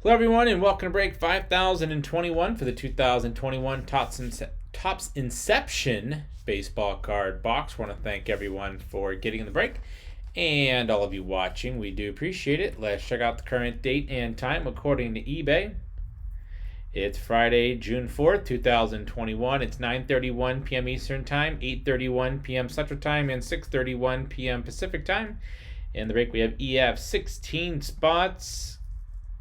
Hello, everyone, and welcome to break 5021 for the 2021 Topps Inception baseball card box. I want to thank everyone for getting in the break and all of you watching. We do appreciate it. Let's check out the current date and time according to eBay. It's Friday, June 4th, 2021. It's 9:31 p.m. Eastern Time, 8:31 p.m. Central Time, and 6:31 p.m. Pacific Time. In the break, we have EF 16 spots.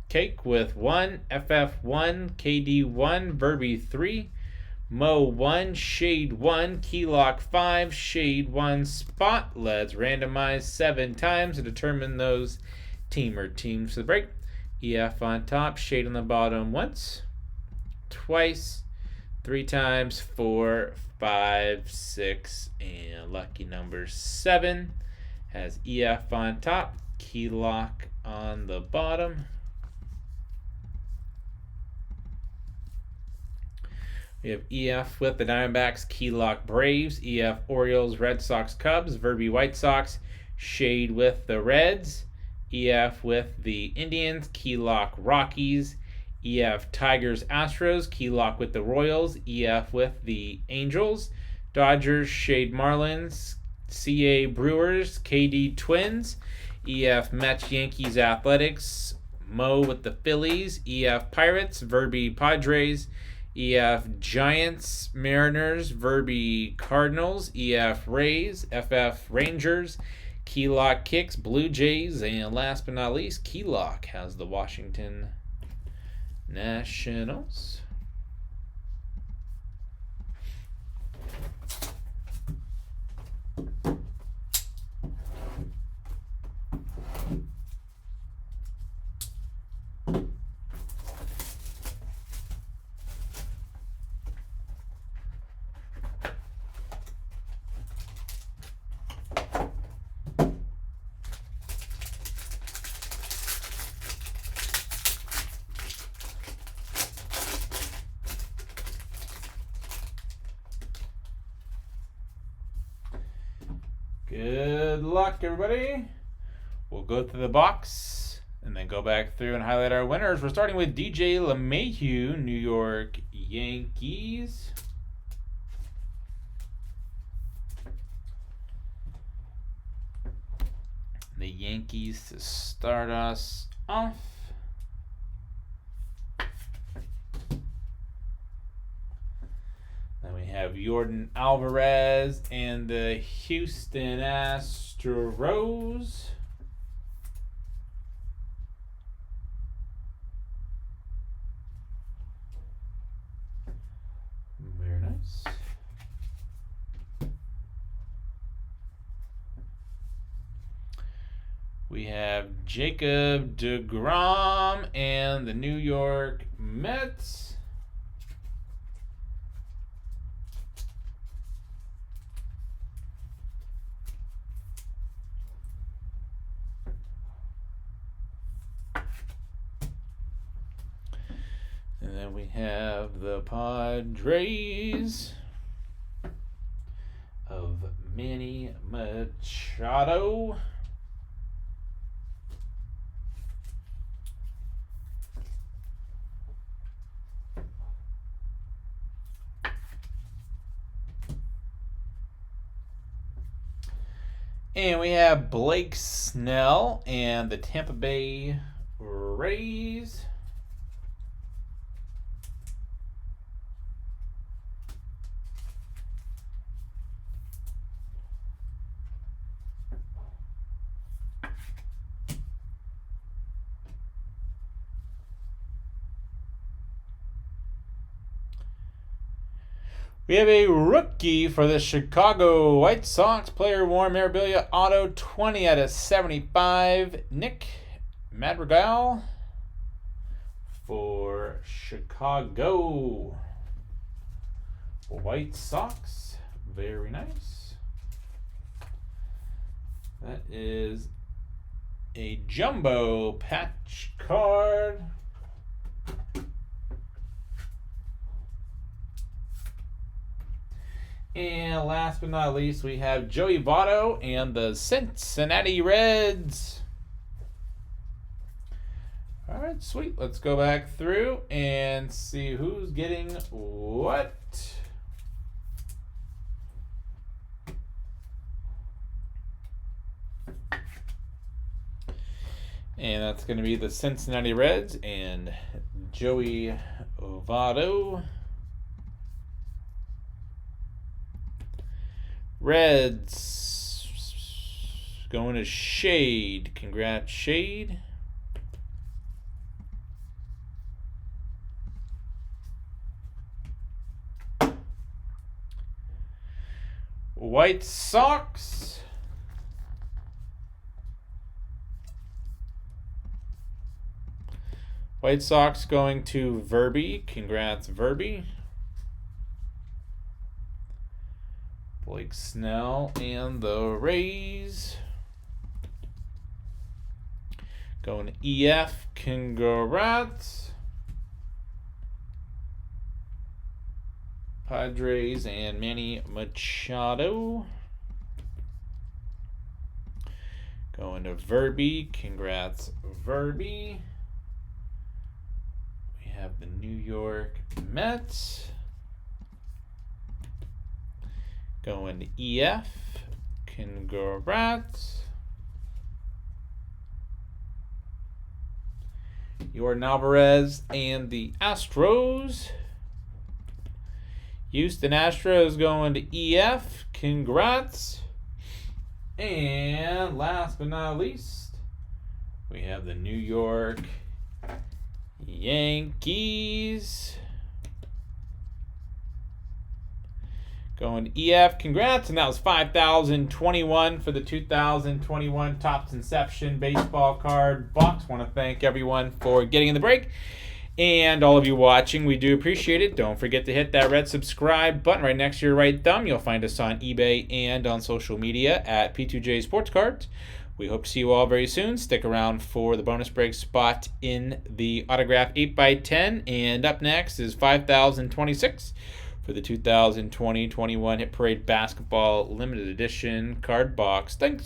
Cake with 1, FF1, KD1, Verby 3, Mo 1, Shade 1, Keylock 5, Shade 1 spot. Let's randomize 7 times to determine those teams for the break. EF on top, Shade on the bottom once, twice, 3 times, 4, 5, 6, and lucky number 7 has EF on top, Keylock on the bottom. We have EF with the Diamondbacks, Keylock Braves, EF Orioles, Red Sox, Cubs, Verby White Sox, Shade with the Reds, EF with the Indians, Keylock Rockies, EF Tigers, Astros, Keylock with the Royals, EF with the Angels, Dodgers, Shade Marlins, CA Brewers, KD Twins, EF Mets, Yankees, Athletics, Mo with the Phillies, EF Pirates, Verby Padres, EF Giants, Mariners, Verby Cardinals, EF Rays, FF Rangers, Keylock Kicks, Blue Jays, and last but not least, Keylock has the Washington Nationals. Good luck, everybody. We'll go through the box and then go back through and highlight our winners. We're starting with DJ LeMahieu, New York Yankees. The Yankees to start us off. Then we have Jordan Alvarez and the Houston Astros. Very nice. We have Jacob deGrom and the New York Mets. And then we have the Padres of Manny Machado. And we have Blake Snell and the Tampa Bay Rays. We have a rookie for the Chicago White Sox, player worn memorabilia auto 20 out of 75, Nick Madrigal for Chicago White Sox. Very nice. That is a jumbo patch card. And last but not least, we have Joey Votto and the Cincinnati Reds. All right. right, sweet. Let's go back through and see who's getting what. And that's going to be the Cincinnati Reds and Joey Votto. Reds going to Shade. Congrats, Shade. White Sox. White Sox going to Verby. Congrats, Verby. Blake Snell and the Rays. Going to EF. Congrats. Padres and Manny Machado. Going to Verby. Congrats, Verby. We have the New York Mets. Going to EF. Congrats. Jordan Alvarez and the Astros. Houston Astros going to EF. Congrats. And last but not least, we have the New York Yankees. Going to EF. Congrats. And that was 5,021 for the 2021 Topps Inception baseball card box. Want to thank everyone for getting in the break. And all of you watching, we do appreciate it. Don't forget to hit that red subscribe button right next to your right thumb. You'll find us on eBay and on social media at P2J Sports Cards. We hope to see you all very soon. Stick around for the bonus break spot in the autograph 8x10. And up next is 5,026 for the 2020-21 Hit Parade Basketball Limited Edition card box. Thanks.